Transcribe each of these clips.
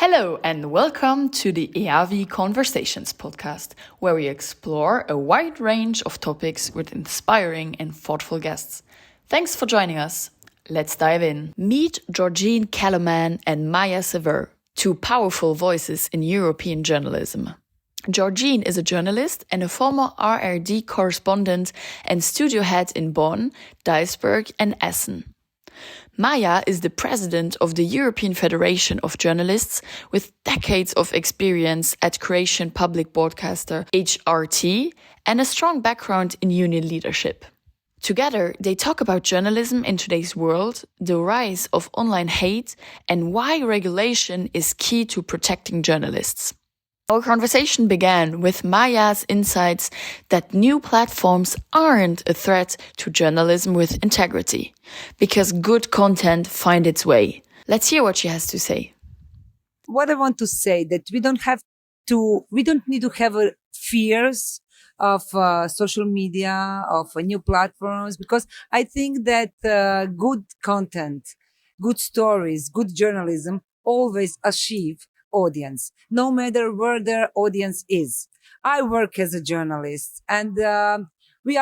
Hello and welcome to the EAVI Conversations Podcast, where we explore a wide range of topics with inspiring and thoughtful guests. Thanks for joining us. Let's dive in. Meet Georgine Kellermann and Maja Sever, two powerful voices in European journalism. Georgine is a journalist and a former RRD correspondent and studio head in Bonn, Duisburg and Essen. Maja is the president of the European Federation of Journalists with decades of experience at Croatian public broadcaster HRT and a strong background in union leadership. Together, they talk about journalism in today's world, the rise of online hate, and why regulation is key to protecting journalists. Our conversation began with Maja's insights that new platforms aren't a threat to journalism with integrity, because good content finds its way. Let's hear what she has to say. What I want to say that we don't need to have fears of social media, of new platforms, because I think that good content, good stories, good journalism always achieve audience, no matter where their audience is. I work as a journalist and we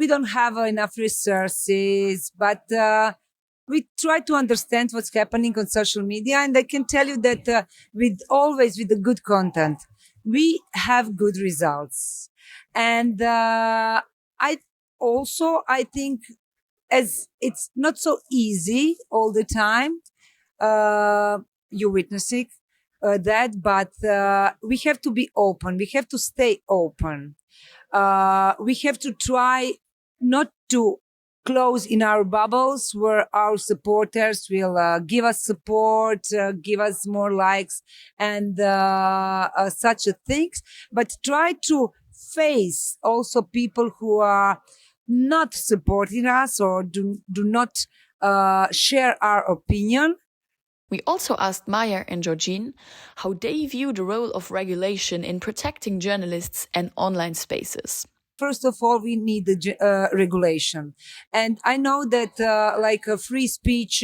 don't have enough resources, but we try to understand what's happening on social media. And I can tell you that with the good content, we have good results. And I think as it's not so easy all the time, you witnessing but we have to be open. We have to stay open. We have to try not to close in our bubbles where our supporters will give us support, give us more likes and such things, but try to face also people who are not supporting us or do not share our opinion. We also asked Maja and Georgine how they view the role of regulation in protecting journalists and online spaces. First of all, we need the regulation. And I know that free speech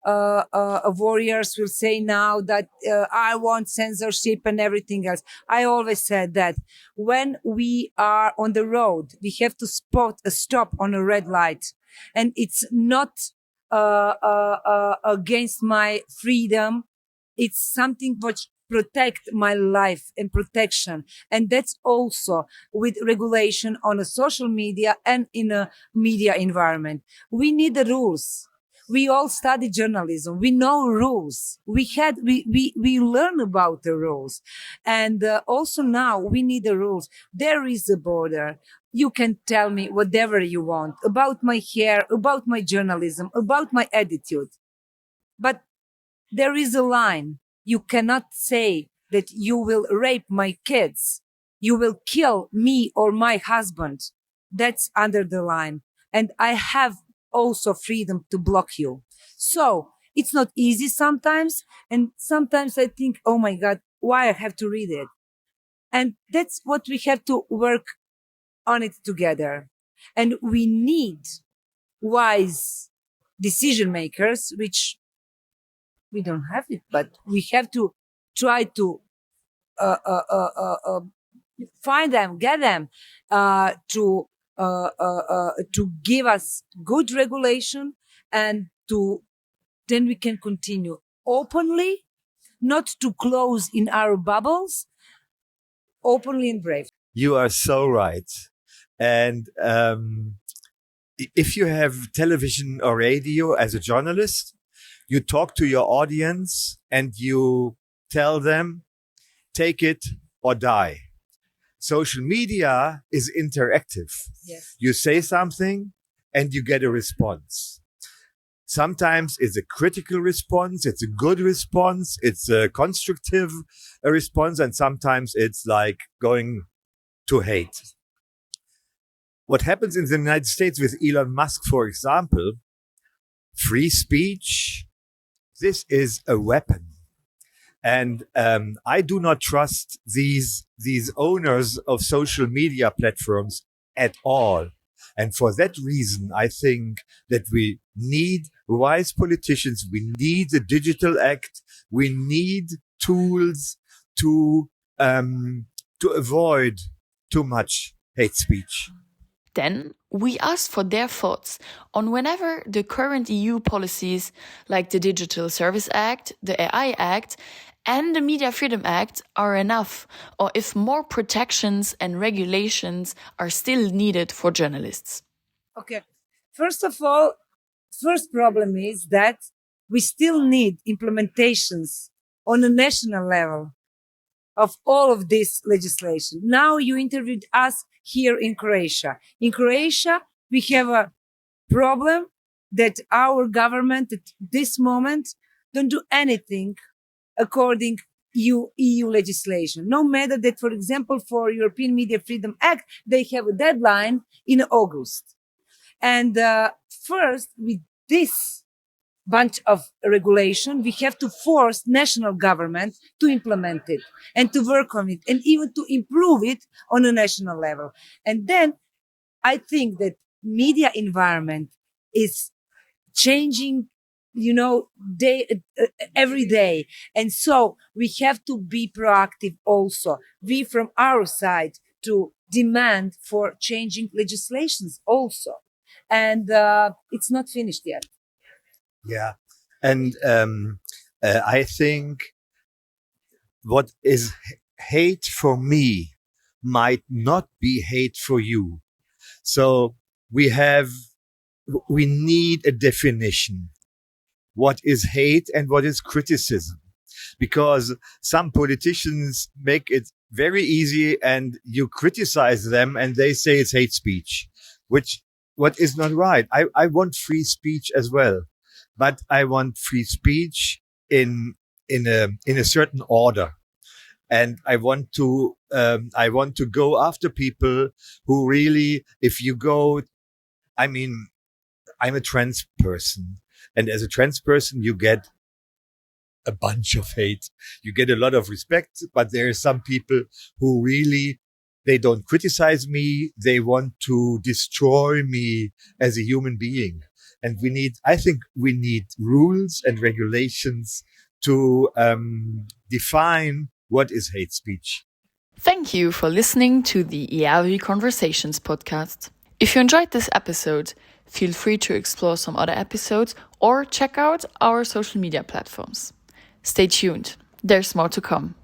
warriors will say now that I want censorship and everything else. I always said that when we are on the road, we have to stop on a red light. And it's not against my freedom. It's something which protect my life and protection. And that's also with regulation on a social media and in a media environment. We need the rules. We all study journalism. We know rules. We learn about the rules. And also now we need the rules. There is a border. You can tell me whatever you want about my hair, about my journalism, about my attitude. But there is a line. You cannot say that you will rape my kids. You will kill me or my husband. That's under the line. And I have also freedom to block you. So it's not easy sometimes. And sometimes I think, oh my God, why I have to read it? And that's what we have to work on it together. And we need wise decision makers, which we don't have it, but we have to try to find them, get them to give us good regulation, and then we can continue openly, not to close in our bubbles, openly and brave. You are so right. And if you have television or radio as a journalist, you talk to your audience and you tell them, take it or die. Social media is interactive. Yes. You say something and you get a response. Sometimes it's a critical response, it's a good response, it's a constructive response, and sometimes it's like going to hate. What happens in the United States with Elon Musk, for example, free speech, this is a weapon. And I do not trust these owners of social media platforms at all. And for that reason, I think that we need wise politicians. We need the Digital Act. We need tools to avoid too much hate speech. Then we asked for their thoughts on whenever the current EU policies like the Digital Service Act, the AI Act, and the Media Freedom Act are enough, or if more protections and regulations are still needed for journalists. Okay. First of all, first problem is that we still need implementations on a national level of all of this legislation. Now you interviewed us here in Croatia. In Croatia, we have a problem that our government at this moment don't do anything according EU legislation. No matter that, for example, for European Media Freedom Act, they have a deadline in August. And first, with this bunch of regulation, we have to force national government to implement it and to work on it and even to improve it on a national level. And then I think that media environment is changing, every day. And so we have to be proactive also. We from our side to demand for changing legislations also. And it's not finished yet. Yeah. And I think what is hate for me might not be hate for you. So we need a definition. What is hate and what is criticism? Because some politicians make it very easy and you criticize them and they say it's hate speech, what is not right. I want free speech as well. But I want free speech in a certain order, and I want to go after people who really, if you go, I mean, I'm a trans person, and as a trans person, you get a bunch of hate. You get a lot of respect, but there are some people who really, they don't criticize me. They want to destroy me as a human being. And I think we need rules and regulations to define what is hate speech. Thank you for listening to the EAVI Conversations podcast. If you enjoyed this episode, feel free to explore some other episodes or check out our social media platforms. Stay tuned. There's more to come.